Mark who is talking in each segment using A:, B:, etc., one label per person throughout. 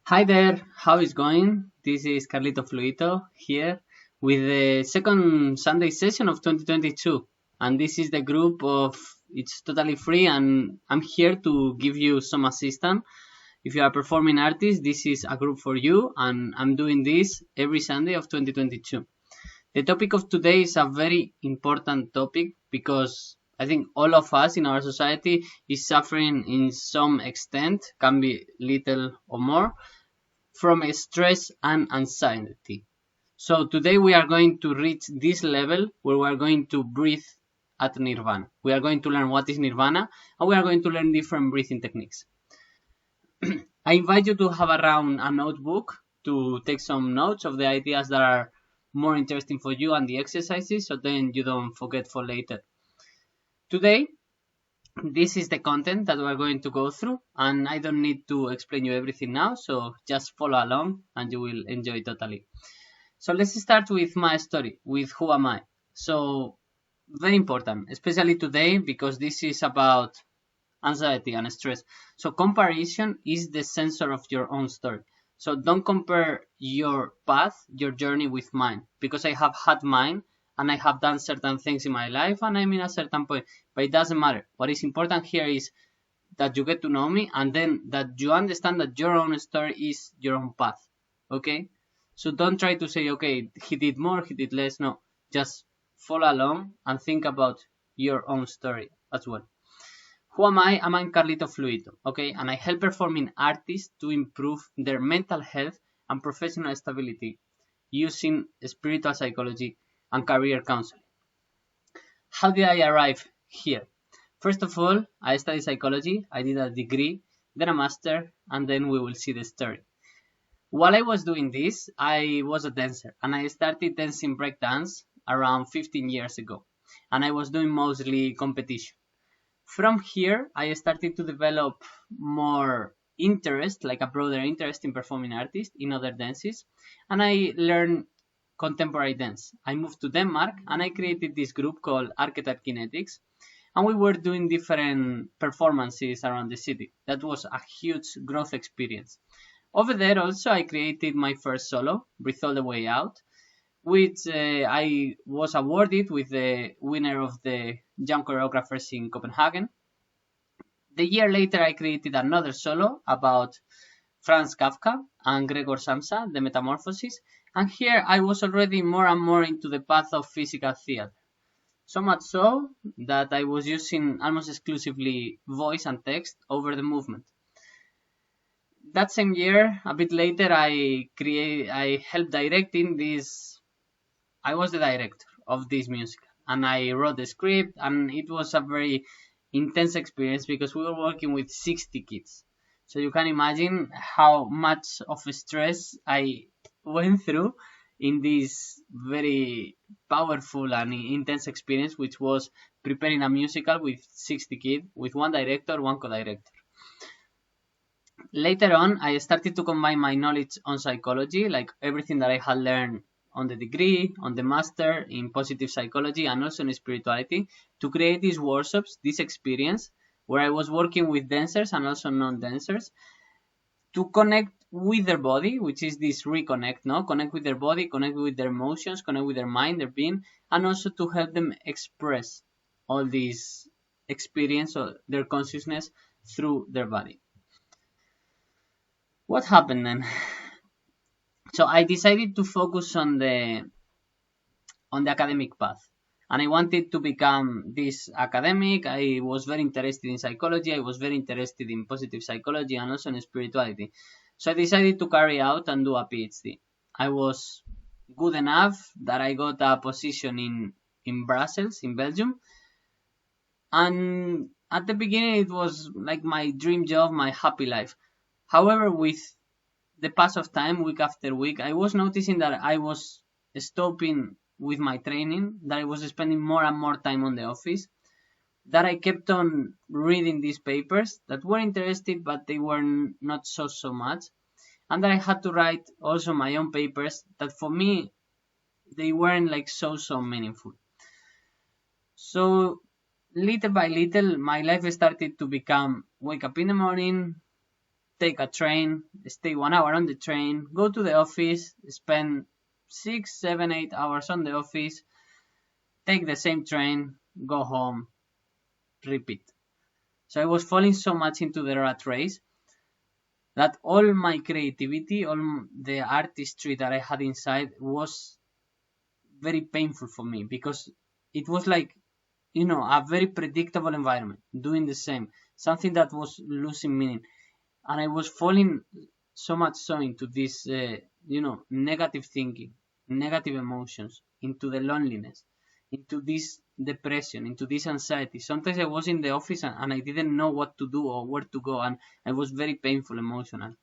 A: Hi there, how is going? This is Carlito Fluito here with the second Sunday session of 2022. And this is the group of it's totally free and I'm here to give you some assistance. If you are a performing artist, this is a group for you and I'm doing this every Sunday of 2022. The topic of today is a very important topic because I think all of us in our society is suffering in some extent, can be little or more, from stress and anxiety. So today we are going to reach this level where we are going to breathe at nirvana. We are going to learn what is nirvana and we are going to learn different breathing techniques. I invite you to have around a notebook to take some notes of the ideas that are more interesting for you and the exercises so then you don't forget for later. Today, this is the content that we're going to go through and I don't need to explain you everything now, so just follow along and you will enjoy totally. So let's start with my story, with who am I. So very important, especially today because this is about anxiety and stress. So comparison is the censor of your own story. So don't compare your path, your journey with mine, because I have had mine and I have done certain things in my life and I'm in a certain point, but it doesn't matter. What is important here is that you get to know me and then that you understand that your own story is your own path. Okay? So don't try to say, okay, he did more, he did less. No, just follow along and think about your own story as well. Who am I? I'm Carlito Fluido, okay? And I help performing artists to improve their mental health and professional stability using spiritual psychology and career counseling. How did I arrive here? First of all, I studied psychology, I did a degree, then a master, and then we will see the story. While I was doing this, I was a dancer, and I started dancing breakdance around 15 years ago, and I was doing mostly competition. From here, I started to develop more interest, like a broader interest in performing artists in other dances, and I learned contemporary dance. I moved to Denmark and I created this group called Archetype Kinetics, and we were doing different performances around the city. That was a huge growth experience. Over there, also, I created my first solo, Breathe All the Way Out, which I was awarded with the winner of the Young Choreographers in Copenhagen. The year later, I created another solo about Franz Kafka and Gregor Samsa, The Metamorphosis, and here I was already more and more into the path of physical theater. So much so that I was using almost exclusively voice and text over the movement. That same year, a bit later, I helped directing this. I was the director of this musical and I wrote the script and it was a very intense experience because we were working with 60 kids. So you can imagine how much of stress I went through in this very powerful and intense experience, which was preparing a musical with 60 kids, with one director, one co-director. Later on, I started to combine my knowledge on psychology, like everything that I had learned on the degree, on the master in positive psychology and also in spirituality to create these workshops, this experience where I was working with dancers and also non-dancers to connect with their body, which is this reconnect, no? Connect with their body, connect with their emotions, connect with their mind, their being, and also to help them express all these experience or their consciousness through their body. What happened then? So I decided to focus on the academic path. And I wanted to become this academic. I was very interested in psychology. I was very interested in positive psychology and also in spirituality. So I decided to carry out and do a PhD. I was good enough that I got a position in Brussels, in Belgium. And at the beginning, it was like my dream job, my happy life. However, with the pass of time, week after week, I was noticing that I was stopping with my training, that I was spending more and more time on the office, that I kept on reading these papers that were interesting, but they were not so much, and that I had to write also my own papers that for me, they weren't like so meaningful. So little by little, my life started to become wake up in the morning, take a train, stay 1 hour on the train, go to the office, spend 6, 7, 8 hours on the office, take the same train, go home, repeat. So I was falling so much into the rat race that all my creativity, all the artistry that I had inside was very painful for me, because it was like, a very predictable environment, doing the same, something that was losing meaning. And I was falling so much so into this, negative thinking, negative emotions, into the loneliness, into this depression, into this anxiety. Sometimes I was in the office and I didn't know what to do or where to go, and I was very painful, emotional.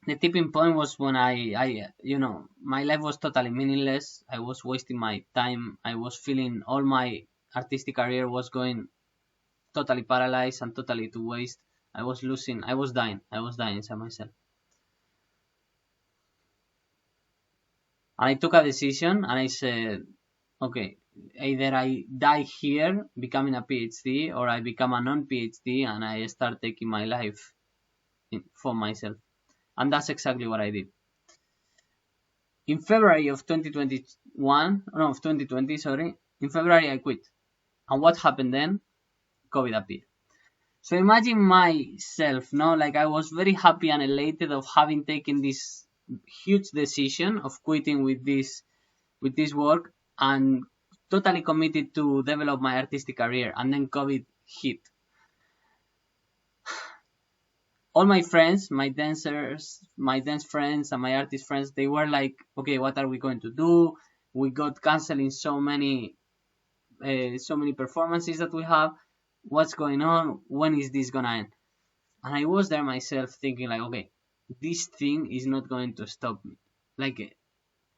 A: The tipping point was when my life was totally meaningless. I was wasting my time. I was feeling all my artistic career was going totally paralyzed and totally to waste. I was dying inside myself. And I took a decision and I said, okay, either I die here becoming a PhD, or I become a non-PhD and I start taking my life for myself. And that's exactly what I did. In February of 2020, in February I quit. And what happened then? COVID appeared. So imagine myself, like I was very happy and elated of having taken this huge decision of quitting with this work and totally committed to develop my artistic career, and then COVID hit. All my friends, my dance friends and my artist friends, they were like, okay, what are we going to do? We got canceling so many performances that we have. What's going on? When is this gonna end? And I was there myself thinking like, okay, this thing is not going to stop me. Like,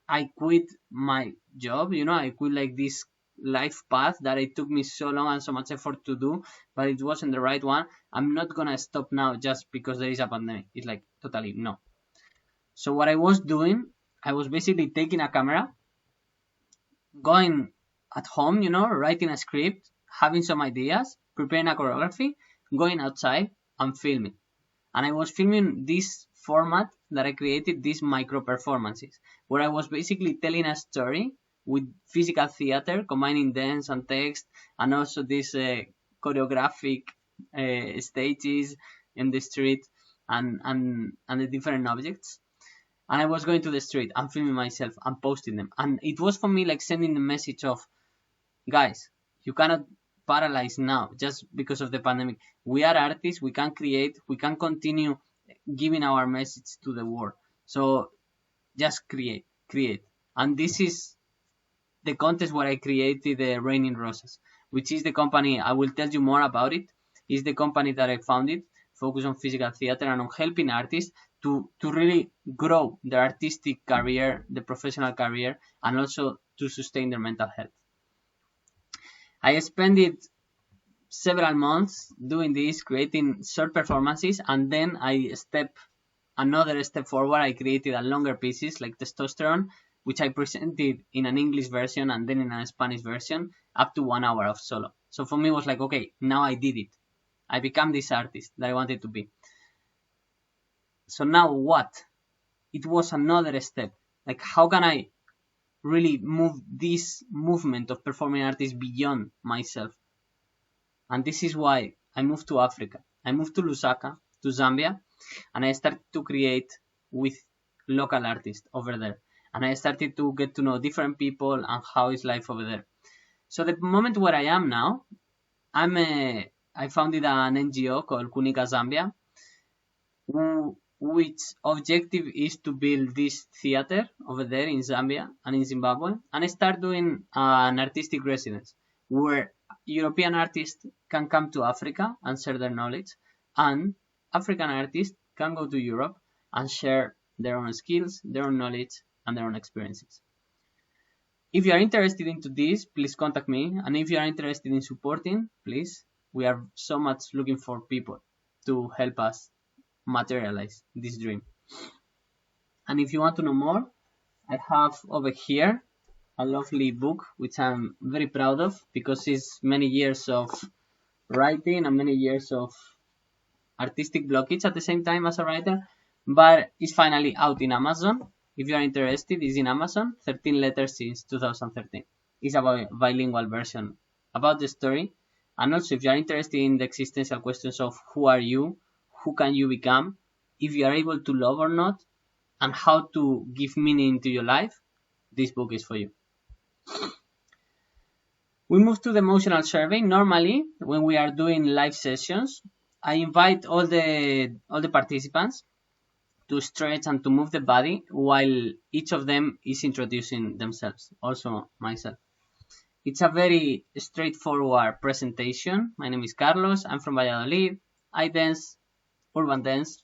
A: I quit my job, I quit like this life path that it took me so long and so much effort to do, but it wasn't the right one. I'm not gonna stop now just because there is a pandemic. It's like, totally no. So what I was doing, I was basically taking a camera, going at home, writing a script, having some ideas, preparing a choreography, going outside and filming. And I was filming this format that I created, these micro performances, where I was basically telling a story with physical theater, combining dance and text, and also these choreographic stages in the street and the different objects. And I was going to the street and filming myself and posting them. And it was for me like sending the message of, guys, you cannot paralyze now just because of the pandemic. We are artists, we can create, we can continue giving our message to the world. So just create. And this is the contest where I created the Raining Rosas, which is the company, I will tell you more about it, is the company that I founded, focused on physical theater and on helping artists to really grow their artistic career, the professional career, and also to sustain their mental health. I spent several months doing this, creating short performances, and then I another step forward. I created a longer pieces like Testosterone, which I presented in an English version and then in a Spanish version, up to 1 hour of solo. So for me it was like, okay, now I did it. I became this artist that I wanted to be. So now what? It was another step. Like, how can I really move this movement of performing artists beyond myself? And this is why I moved to Africa. I moved to Lusaka, to Zambia, and I started to create with local artists over there. And I started to get to know different people and how is life over there. So the moment where I am now, I founded an NGO called Kunika Zambia, which objective is to build this theater over there in Zambia and in Zimbabwe, and I start doing an artistic residence where European artists can come to Africa and share their knowledge, and African artists can go to Europe and share their own skills, their own knowledge, and their own experiences. If you are interested into this, please contact me, and if you are interested in supporting, please, we are so much looking for people to help us materialize this dream. And if you want to know more, I have over here a lovely book which I'm very proud of because it's many years of writing and many years of artistic blockage at the same time as a writer, but it's finally out in Amazon. If you are interested, it's in Amazon, 13 letters since 2013. It's a bilingual version about the story. And also, if you are interested in the existential questions of who are you, who can you become, if you are able to love or not, and how to give meaning to your life, this book is for you. We move to the emotional survey. Normally, when we are doing live sessions, I invite all the participants to stretch and to move the body while each of them is introducing themselves, also myself. It's a very straightforward presentation. My name is Carlos. I'm from Valladolid. I dance, urban dance,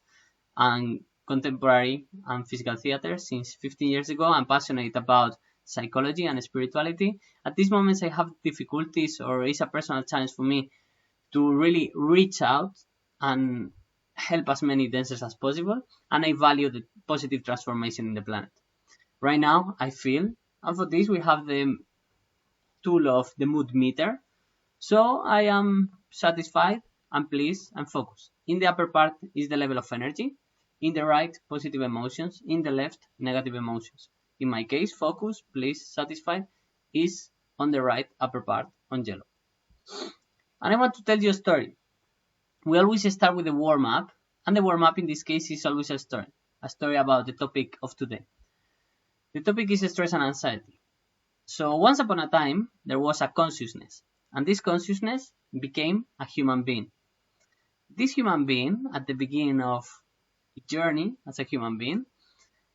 A: and contemporary and physical theater since 15 years ago. I'm passionate about psychology and spirituality. At these moments, I have difficulties, or it's a personal challenge for me to really reach out and help as many dancers as possible. And I value the positive transformation in the planet. Right now, I feel, and for this, we have the tool of the mood meter. So I am satisfied and pleased and focused. In the upper part is the level of energy. In the right, positive emotions. In the left, negative emotions. In my case, focus, pleased, satisfied is on the right upper part on yellow. And I want to tell you a story. We always start with a warm-up, and the warm-up in this case is always a story about the topic of today. The topic is stress and anxiety. So once upon a time, there was a consciousness, and this consciousness became a human being. This human being, at the beginning of its journey as a human being,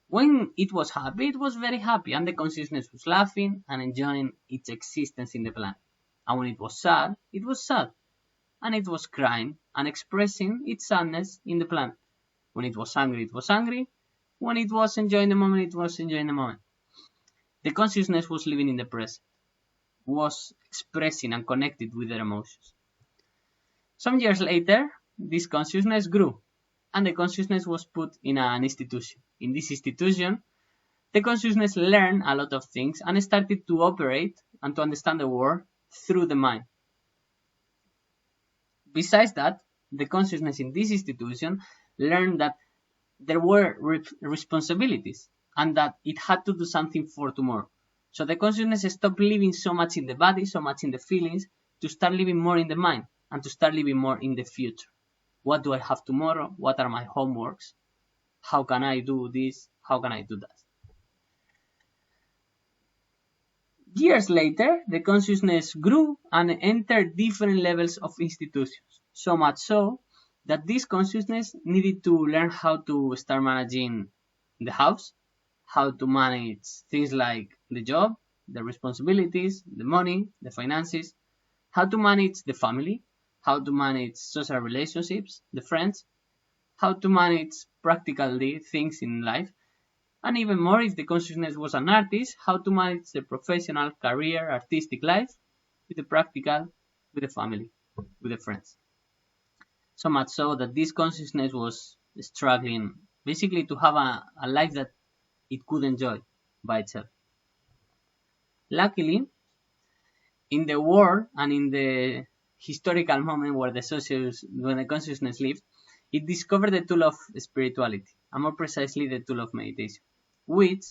A: when it was happy, it was very happy, and the consciousness was laughing and enjoying its existence in the planet. And when it was sad, and it was crying and expressing its sadness in the planet. When it was angry, it was angry. When it was enjoying the moment, it was enjoying the moment. The consciousness was living in the present, was expressing and connected with their emotions. Some years later, this consciousness grew, and the consciousness was put in an institution. In this institution, the consciousness learned a lot of things and started to operate and to understand the world through the mind. Besides that, the consciousness in this institution learned that there were responsibilities and that it had to do something for tomorrow. So the consciousness stopped living so much in the body, so much in the feelings, to start living more in the mind and to start living more in the future. What do I have tomorrow? What are my homeworks? How can I do this? How can I do that? Years later, the consciousness grew and entered different levels of institutions. So much so that this consciousness needed to learn how to start managing the house, how to manage things like the job, the responsibilities, the money, the finances, how to manage the family, how to manage social relationships, the friends, how to manage practically things in life, and even more if the consciousness was an artist, how to manage the professional, career, artistic life with the practical, with the family, with the friends. So much so that this consciousness was struggling basically to have a life that it could enjoy by itself. Luckily, in the world and in the historical moment where when the consciousness lived, it discovered the tool of spirituality, and more precisely the tool of meditation, which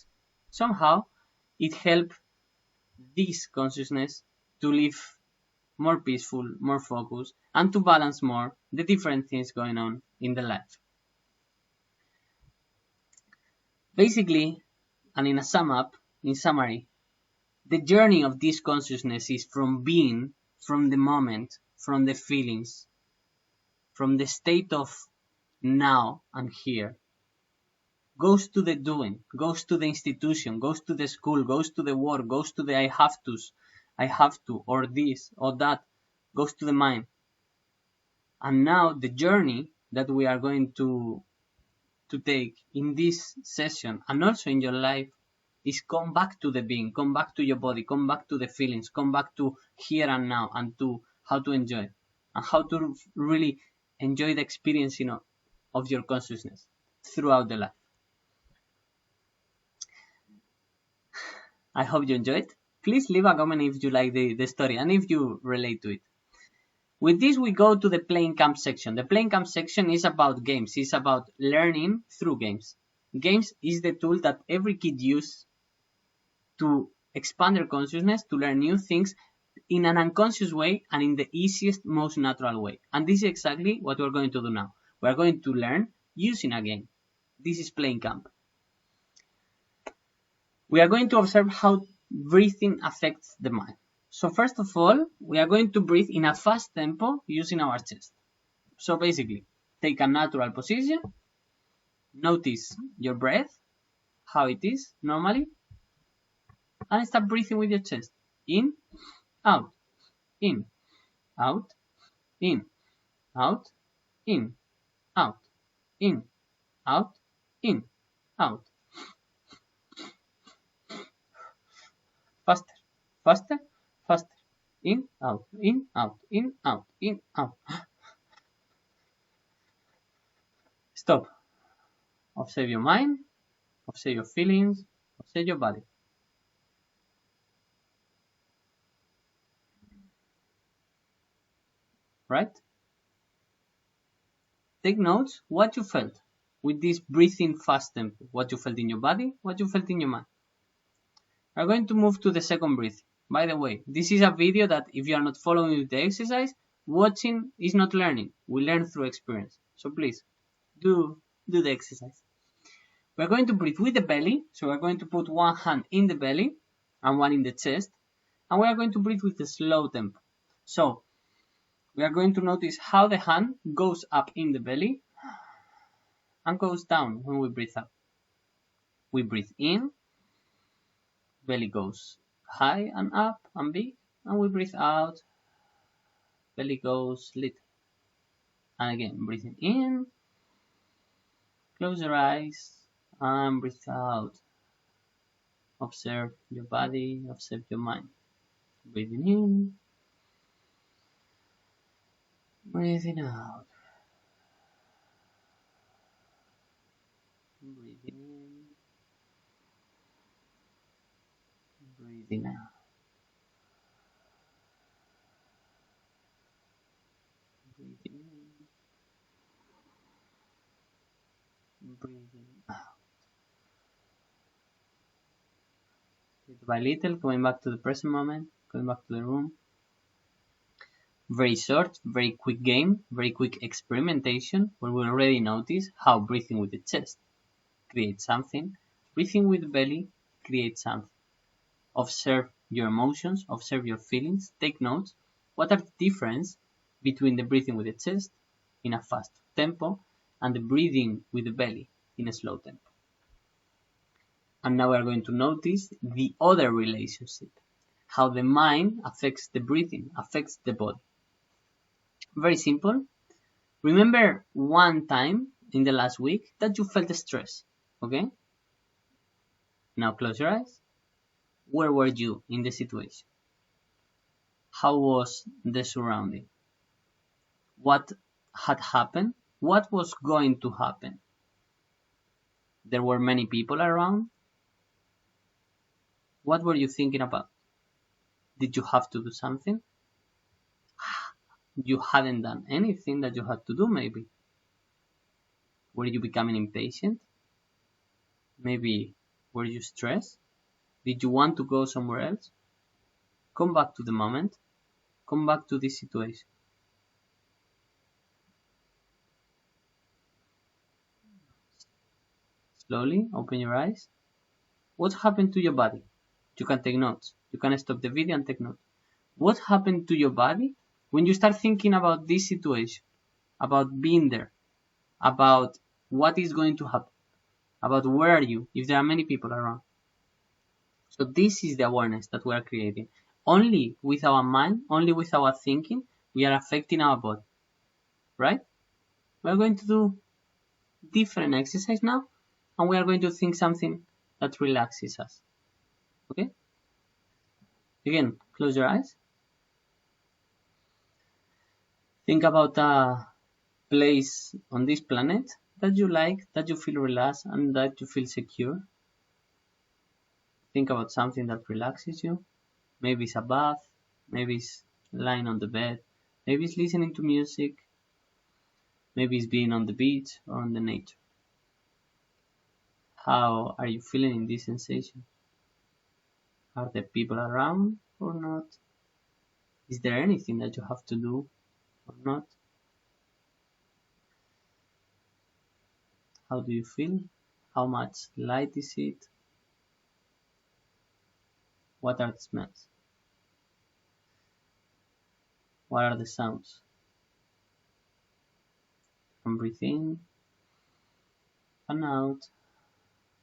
A: somehow it helped this consciousness to live more peaceful, more focused, and to balance more the different things going on in the life. Basically, and in summary, the journey of this consciousness is from being, from the moment, from the feelings, from the state of now and here, goes to the doing, goes to the institution, goes to the school, goes to the work, goes to the I have to, or this, or that, goes to the mind. And now the journey that we are going to take in this session and also in your life is come back to the being, come back to your body, come back to the feelings, come back to here and now, and to how to enjoy and how to really enjoy the experience, of your consciousness throughout the life. I hope you enjoyed. Please leave a comment if you like the story and if you relate to it. With this, we go to the playing camp section. The playing camp section is about games. It's about learning through games. Games is the tool that every kid uses to expand their consciousness, to learn new things in an unconscious way and in the easiest, most natural way. And this is exactly what we're going to do now. We're going to learn using a game. This is playing camp. We are going to observe how breathing affects the mind. So first of all, we are going to breathe in a fast tempo using our chest. So basically, take a natural position, notice your breath, how it is normally, and start breathing with your chest. In, out, in, out, in, out, in, out, in, out, in, out. Faster, faster, faster. In, out, in, out, in, out, in, out. Stop. Observe your mind, observe your feelings, observe your body. Right? Take notes what you felt with this breathing fast tempo. What you felt in your body, what you felt in your mind. We're going to move to the second breath. By the way, this is a video that if you are not following with the exercise, watching is not learning. We learn through experience. So please, do the exercise. We're going to breathe with the belly. So we're going to put one hand in the belly and one in the chest. And we are going to breathe with a slow tempo. So we are going to notice how the hand goes up in the belly and goes down when we breathe out. We breathe in, belly goes high and up and big, and we breathe out, belly goes little. And again, breathing in, close your eyes and breathe out. Observe your body, observe your mind. Breathing in, breathing out. Breathing in, breathing out. Breathing in, breathing out. Little by little, going back to the present moment, going back to the room. Very short, very quick game, very quick experimentation where we already notice how breathing with the chest creates something, breathing with the belly creates something. Observe your emotions, observe your feelings, take notes. What are the difference between the breathing with the chest in a fast tempo and the breathing with the belly in a slow tempo? And now we are going to notice the other relationship, how the mind affects the breathing, affects the body. Very simple. Remember one time in the last week that you felt stress, okay? Now close your eyes. Where were you in the situation? How was the surrounding? What had happened? What was going to happen? There were many people around. What were you thinking about? Did you have to do something? You hadn't done anything that you had to do, maybe. Were you becoming impatient? Maybe were you stressed? Did you want to go somewhere else? Come back to the moment. Come back to this situation. Slowly open your eyes. What happened to your body? You can take notes. You can stop the video and take notes. What happened to your body when you start thinking about this situation, about being there, about what is going to happen, about where are you if there are many people around? So this is the awareness that we are creating. Only with our mind, only with our thinking, we are affecting our body, right? We are going to do different exercise now, and we are going to think something that relaxes us, okay? Again, close your eyes. Think about a place on this planet that you like, that you feel relaxed, and that you feel secure. Think about something that relaxes you. Maybe it's a bath, maybe it's lying on the bed, Maybe it's listening to music, maybe it's being on the beach or on the nature. How are you feeling in this sensation? Are there people around or not? Is there anything that you have to do or not? How do you feel? How much light is it? What are the smells? What are the sounds? And breathe in and out,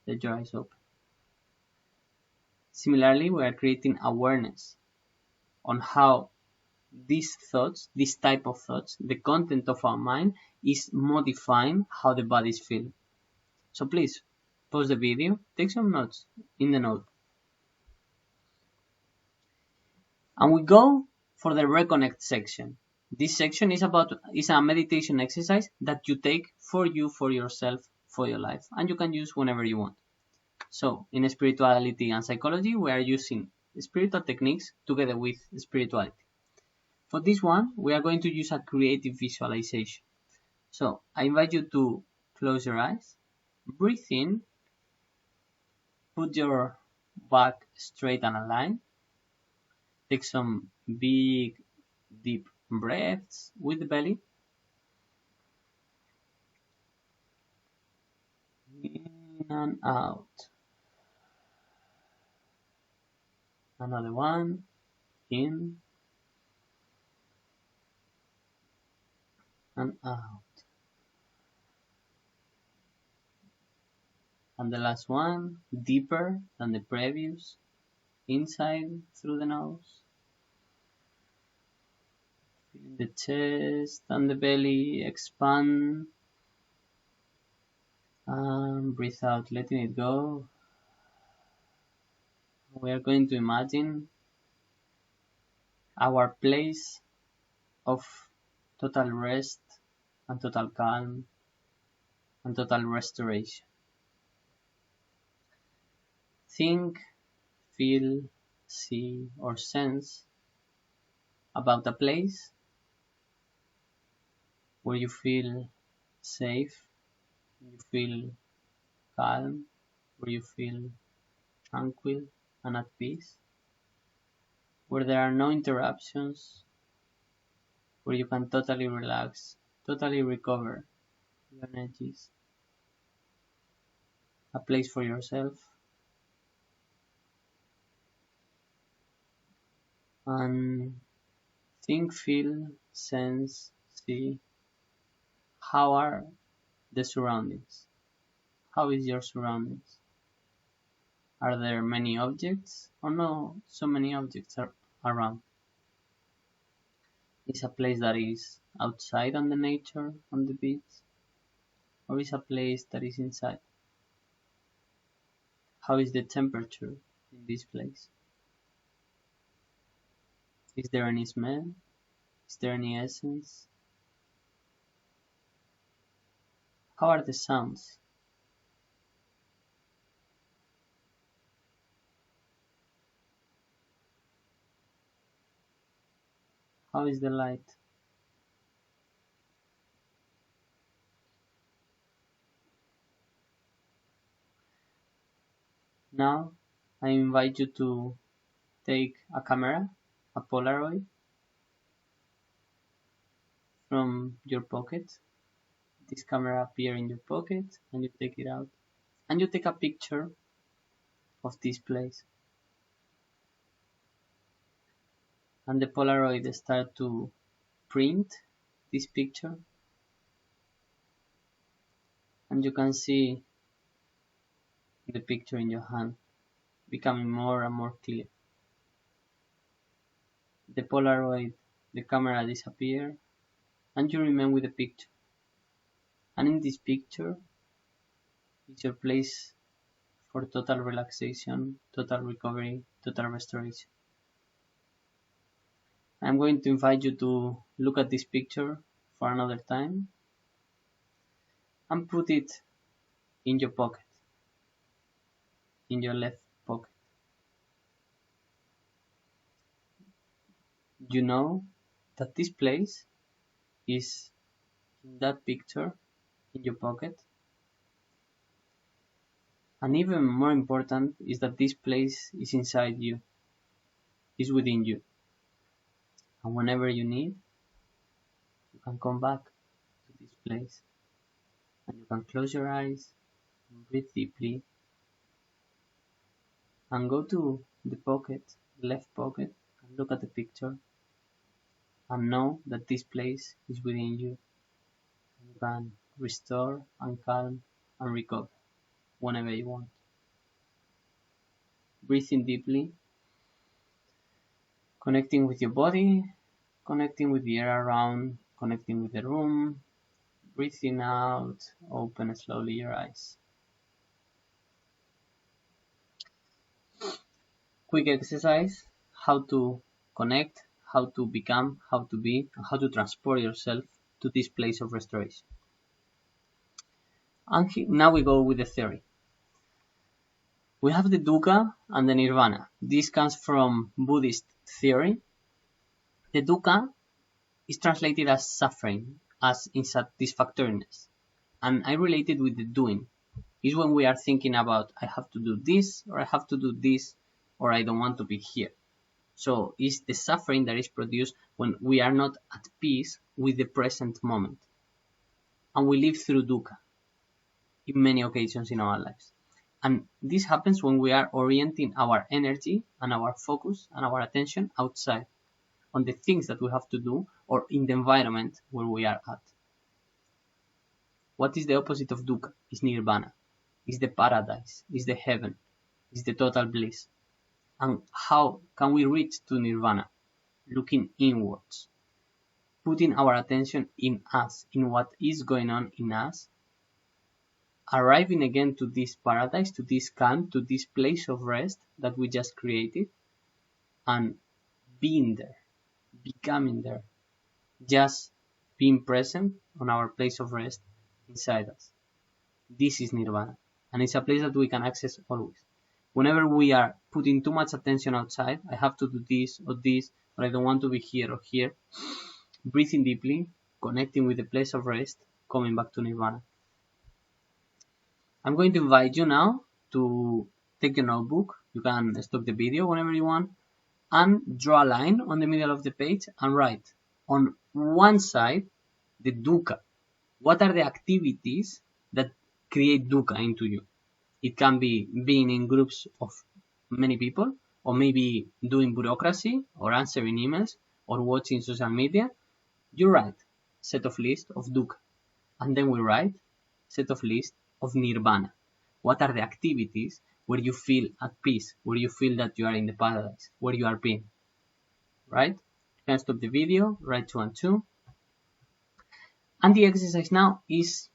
A: let your eyes open. Similarly, we are creating awareness on how these thoughts, this type of thoughts, the content of our mind is modifying how the body is feeling. So please, pause the video, take some notes in the note. And we go for the reconnect section. This section is a meditation exercise that you take for you, for yourself, for your life, and you can use whenever you want. So in spirituality and psychology, we are using spiritual techniques together with spirituality. For this one, we are going to use a creative visualization. So I invite you to close your eyes, breathe in, put your back straight and aligned, take some big, deep breaths with the belly. In and out. Another one, in and out. And the last one, deeper than the previous, inside through the nose. Feeling the chest and the belly expand. And breathe out, letting it go. We are going to imagine our place of total rest and total calm and total restoration. Think, feel, see, or sense about a place where you feel safe, you feel calm, where you feel tranquil and at peace, where there are no interruptions, where you can totally relax, totally recover your energies. A place for yourself. And think, feel, sense, see how are the surroundings. How is your surroundings? Are there many objects or no so many objects are around? Is a place that is outside on the nature, on the beach? Or is a place that is inside? How is the temperature in this place? Is there any smell? Is there any essence? How are the sounds? How is the light? Now I invite you to take a camera, a Polaroid, from your pocket. This camera appears in your pocket and you take it out and you take a picture of this place. And the Polaroid start to print this picture and you can see the picture in your hand becoming more and more clear. The Polaroid, the camera disappears and you remain with the picture. And in this picture is your place for total relaxation, total recovery, total restoration. I'm going to invite you to look at this picture for another time and put it in your pocket, in your left pocket. You know that this place is in that picture in your pocket. And even more important is that this place is inside you, is within you. And whenever you need, you can come back to this place. And you can close your eyes, breathe deeply, and go to the pocket, left pocket, and look at the picture. And know that this place is within you. You can restore and calm and recover whenever you want. Breathing deeply, connecting with your body, connecting with the air around, connecting with the room. Breathing out, open slowly your eyes. Quick exercise, how to connect, how to become, how to be, and how to transport yourself to this place of restoration. And now we go with the theory. We have the Dukkha and the Nirvana. This comes from Buddhist theory. The Dukkha is translated as suffering, as insatisfactoriness. And I relate it with the doing. It's when we are thinking about, I have to do this, or I have to do this, or I don't want to be here. So it's the suffering that is produced when we are not at peace with the present moment. And we live through Dukkha in many occasions in our lives. And this happens when we are orienting our energy and our focus and our attention outside on the things that we have to do or in the environment where we are at. What is the opposite of Dukkha? It's Nirvana. It's the paradise. It's the heaven. It's the total bliss. And how can we reach to Nirvana? Looking inwards. Putting our attention in us, in what is going on in us. Arriving again to this paradise, to this calm, to this place of rest that we just created. And being there. Becoming there. Just being present on our place of rest inside us. This is Nirvana. And it's a place that we can access always. Whenever we are putting too much attention outside, I have to do this, or I don't want to be here or here. Breathing deeply, connecting with the place of rest, coming back to Nirvana. I'm going to invite you now to take your notebook. You can stop the video whenever you want and draw a line on the middle of the page and write on one side the Dukkha. What are the activities that create Dukkha into you? It can be being in groups of many people, or maybe doing bureaucracy, or answering emails, or watching social media. You write set of list of Dukkha. And then we write set of list of Nirvana. What are the activities where you feel at peace, where you feel that you are in the paradise, where you are being? Right? You can stop the video, write 2 and 2. And the exercise now is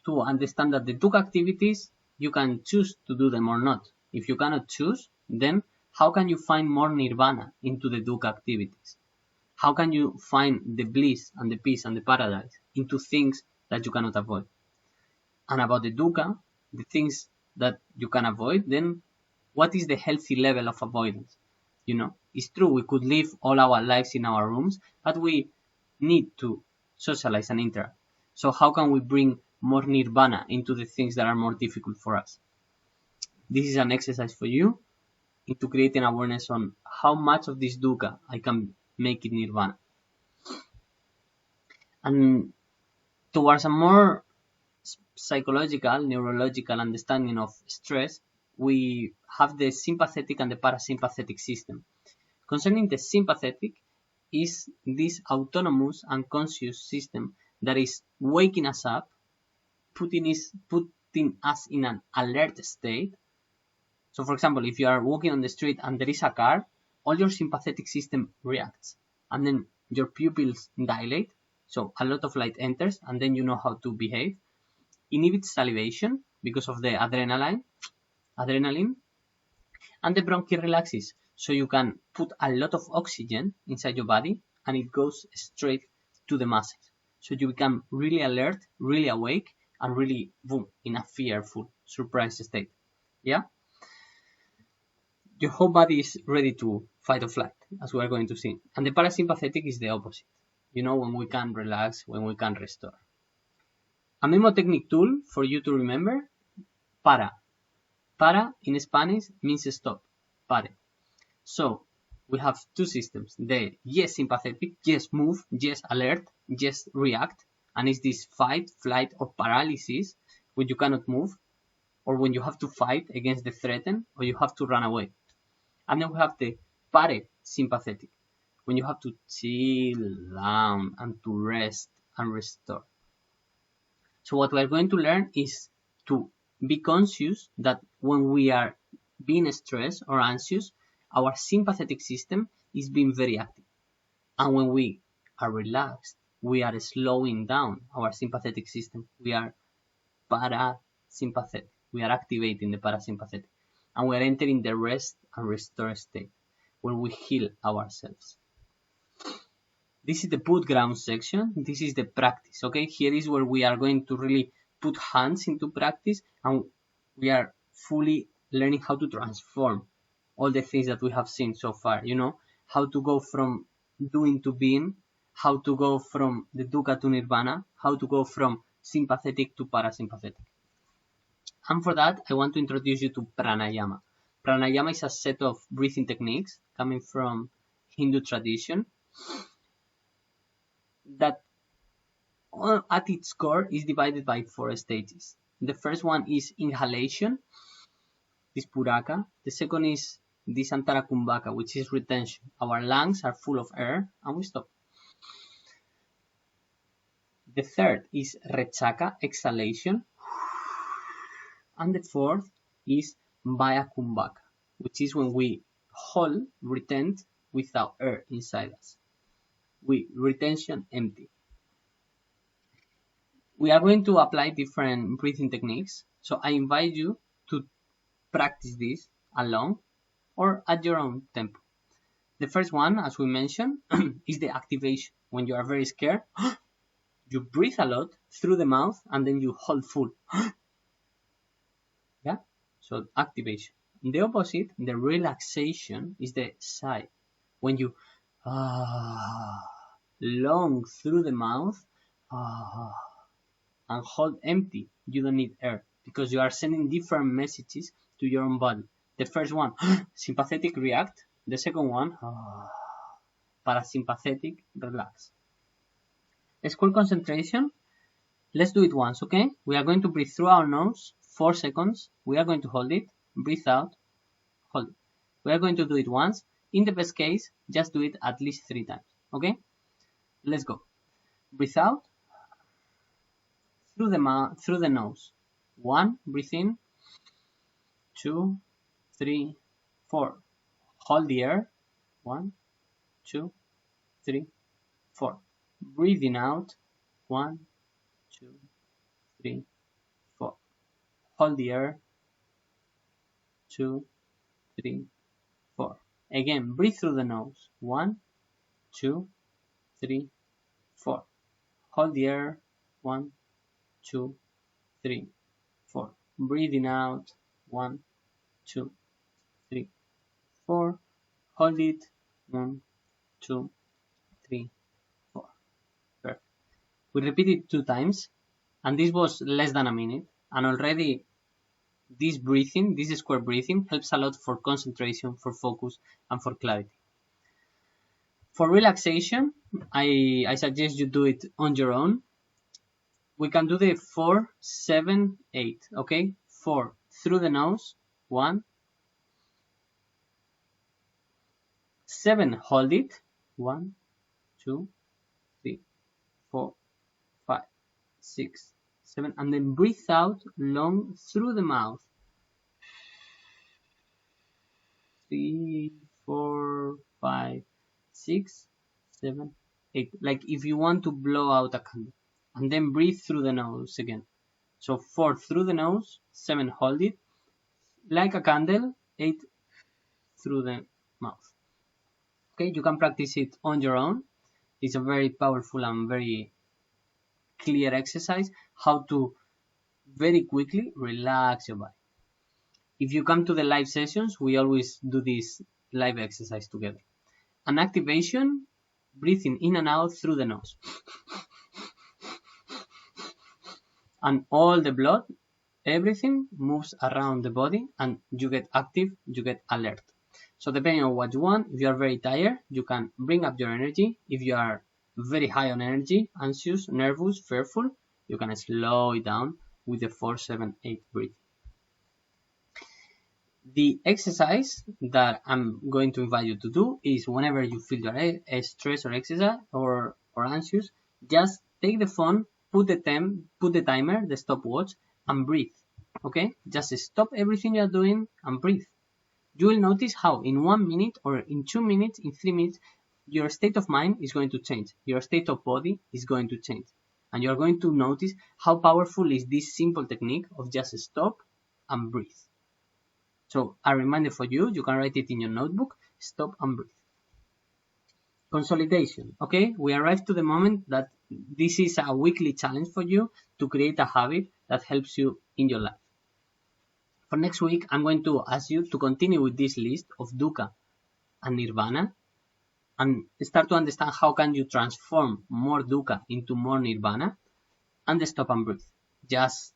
A: to understand that the Dukkha activities, you can choose to do them or not. If you cannot choose, then how can you find more Nirvana into the Dukkha activities? How can you find the bliss and the peace and the paradise into things that you cannot avoid? And about the Dukkha, the things that you can avoid, then what is the healthy level of avoidance? It's true, we could live all our lives in our rooms, but we need to socialize and interact. So how can we bring more Nirvana into the things that are more difficult for us? This is an exercise for you into creating awareness on how much of this Dukkha I can make it Nirvana. And towards a more psychological, neurological understanding of stress, we have the sympathetic and the parasympathetic system. Concerning the sympathetic, is this autonomous and conscious system that is waking us up, putting us in an alert state. So for example, if you are walking on the street and there is a car, all your sympathetic system reacts, and then your pupils dilate, so a lot of light enters, and then you know how to behave. Inhibits salivation because of the adrenaline, and the bronchi relaxes, so you can put a lot of oxygen inside your body and it goes straight to the muscles. So you become really alert, really awake, and really, boom, in a fearful, surprise state. Yeah? your whole body is ready to fight or flight, as we are going to see. And the parasympathetic is the opposite. You know, when we can relax, when we can restore. A mnemotechnic tool for you to remember, para. Para in Spanish means stop, pare. So we have two systems, the yes sympathetic, yes move, yes alert, yes react, and it's this fight, flight, or paralysis when you cannot move, or when you have to fight against the threatened, or you have to run away. And then we have the parasympathetic, when you have to chill down and to rest and restore. So what we are going to learn is to be conscious that when we are being stressed or anxious, our sympathetic system is being very active. And when we are relaxed, we are slowing down our sympathetic system. We are parasympathetic. We are activating the parasympathetic. And we are entering the rest and restore state where we heal ourselves. This is the put ground section. This is the practice, okay? Here is where we are going to really put hands into practice, and we are fully learning how to transform all the things that we have seen so far, you know, how to go from doing to being, how to go from the Dukkha to Nirvana, how to go from sympathetic to parasympathetic. And for that, I want to introduce you to pranayama. Pranayama is a set of breathing techniques coming from Hindu tradition that at its core is divided by 4 stages. The first one is inhalation, this puraka. The second is this antarakumbhaka, which is retention. Our lungs are full of air and we stop. The third is rechaka, exhalation. And the fourth is vayakumbhaka, which is when we hold, retent without air inside us. We retention empty. We are going to apply different breathing techniques. So I invite you to practice this alone or at your own tempo. The first one, as we mentioned, is the activation. When you are very scared, you breathe a lot through the mouth and then you hold full. Yeah? So activation. The opposite, the relaxation, is the sigh. When you long through the mouth and hold empty. You don't need air because you are sending different messages to your own body. The first one, sympathetic, react. The second one, parasympathetic, relax. School concentration. Let's do it once, okay? We are going to breathe through our nose, 4 seconds. We are going to hold it, breathe out, hold it. We are going to do it once. In the best case, just do it at least 3 times, okay? Let's go. Breathe out through the mouth, through the nose. 1, breathe in. 2, 3, 4. Hold the air. 1, 2, 3, 4. Breathing out. 1, 2, 3, 4. Hold the air. 2, 3, 4. Again, breathe through the nose. 1, 2, 3, 4. Hold the air. 1, 2, 3, 4. Breathing out. 1, 2, 3, 4. Hold it. 1, 2, 3, 4. Perfect. We repeat it 2 times, and this was less than a minute. And already this breathing, this square breathing, helps a lot for concentration, for focus, and for clarity. For relaxation, I suggest you do it on your own. We can do the 4, 7, 8, okay? 4 through the nose, 1. 7, hold it, 1, 2, 3, 4, 5, 6, 7, and then breathe out long through the mouth. 3, 4, 5, 6, 7, 8. Like if you want to blow out a candle. And then breathe through the nose again. So 4 through the nose, 7 hold it, like a candle, 8 through the mouth. Okay, you can practice it on your own. It's a very powerful and very clear exercise, how to very quickly relax your body. If you come to the live sessions, we always do this live exercise together. An activation, breathing in and out through the nose. And all the blood, everything moves around the body and you get active, you get alert. So depending on what you want, if you are very tired, you can bring up your energy. If you are very high on energy, anxious, nervous, fearful, you can slow it down with the 4-7-8 breathing. The exercise that I'm going to invite you to do is whenever you feel you're stressed or exercise or anxious, just take the phone, put the timer, the stopwatch, and breathe. Okay? Just stop everything you're doing and breathe. You will notice how in 1 minute or in 2 minutes, in 3 minutes, your state of mind is going to change. Your state of body is going to change. And you're going to notice how powerful is this simple technique of just stop and breathe. So a reminder for you, you can write it in your notebook, stop and breathe. Consolidation, okay? We arrived to the moment that this is a weekly challenge for you to create a habit that helps you in your life. For next week, I'm going to ask you to continue with this list of Dukkha and Nirvana and start to understand how can you transform more Dukkha into more Nirvana and the stop and breathe. Just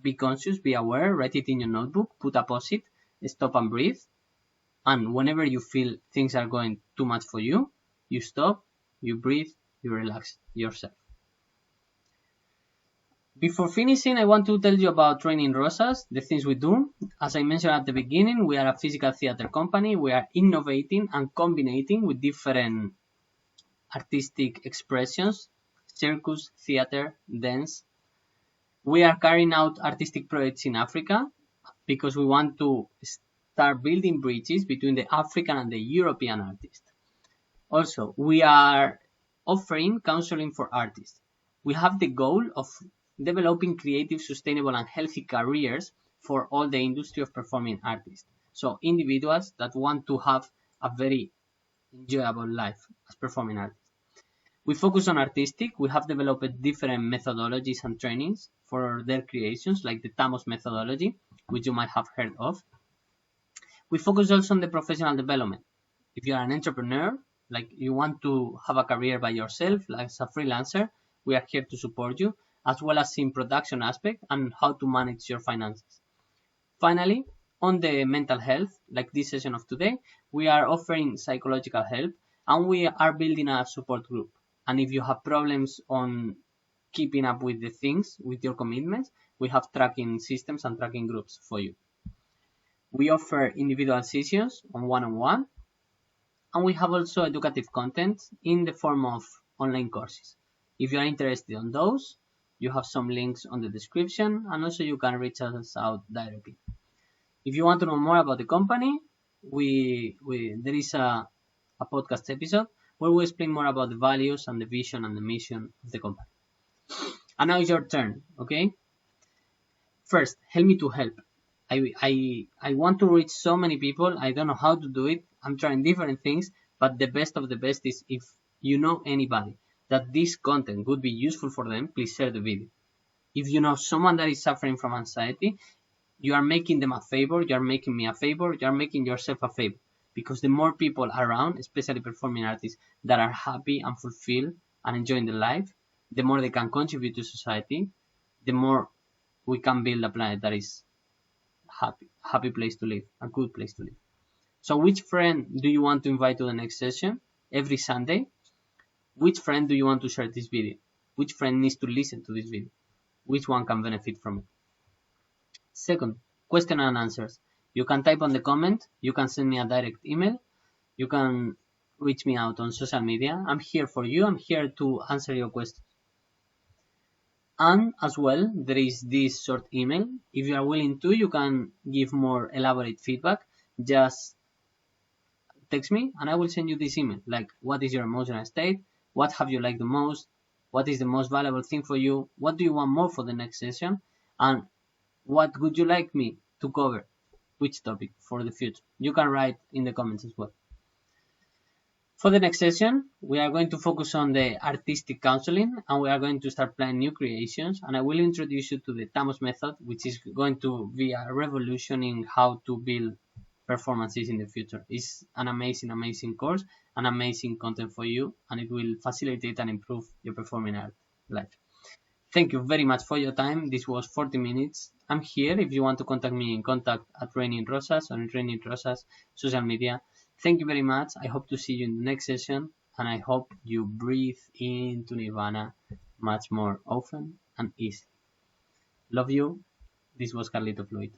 A: be conscious, be aware, write it in your notebook, put a post-it, stop and breathe. And whenever you feel things are going too much for you, you stop, you breathe, you relax yourself. Before finishing, I want to tell you about Training Rosas, the things we do. As I mentioned at the beginning, we are a physical theater company. We are innovating and combining with different artistic expressions, circus, theater, dance. We are carrying out artistic projects in Africa because we want to start building bridges between the African and the European artists. Also, we are offering counseling for artists. We have the goal of developing creative, sustainable, and healthy careers for all the industry of performing artists. So individuals that want to have a very enjoyable life as performing artists. We focus on artistic. We have developed different methodologies and trainings for their creations, like the Tamos methodology, which you might have heard of. We focus also on the professional development. If you are an entrepreneur, like you want to have a career by yourself, like as a freelancer, we are here to support you, as well as in production aspect and how to manage your finances. Finally, on the mental health, like this session of today, we are offering psychological help and we are building a support group. And if you have problems on keeping up with the things, with your commitments, we have tracking systems and tracking groups for you. We offer individual sessions on one-on-one, and we have also educative content in the form of online courses. If you are interested in those, you have some links on the description, and also you can reach us out directly. If you want to know more about the company, there is a podcast episode where we explain more about the values and the vision and the mission of the company. And now it's your turn, okay? First, help me to help. I want to reach so many people. I don't know how to do it. I'm trying different things, but the best of the best is if you know anybody that this content would be useful for them, please share the video. If you know someone that is suffering from anxiety, you are making them a favor, you are making me a favor, you are making yourself a favor. Because the more people around, especially performing artists, that are happy and fulfilled and enjoying the life, the more they can contribute to society, the more we can build a planet that is happy place to live, a good place to live. So which friend do you want to invite to the next session every Sunday? Which friend do you want to share this video? Which friend needs to listen to this video? Which one can benefit from it? Second, question and answers. You can type on the comment, you can send me a direct email, you can reach me out on social media. I'm here for you, I'm here to answer your questions. And as well, there is this short email. If you are willing to, you can give more elaborate feedback. Just text me and I will send you this email. Like, what is your emotional state? What have you liked the most? What is the most valuable thing for you? What do you want more for the next session? And what would you like me to cover? Which topic for the future? You can write in the comments as well. For the next session, we are going to focus on the artistic counseling, and we are going to start planning new creations, and I will introduce you to the Tamos method, which is going to be a revolution in how to build performances in the future. It's an amazing, amazing course, an amazing content for you, and it will facilitate and improve your performing art life. Thank you very much for your time. This was 40 minutes. I'm here if you want to contact me in contact at Raining Rosas or Raining Rosas social media. Thank you very much. I hope to see you in the next session, and I hope you breathe into Nirvana much more often and easily. Love you. This was Carlito Fluid.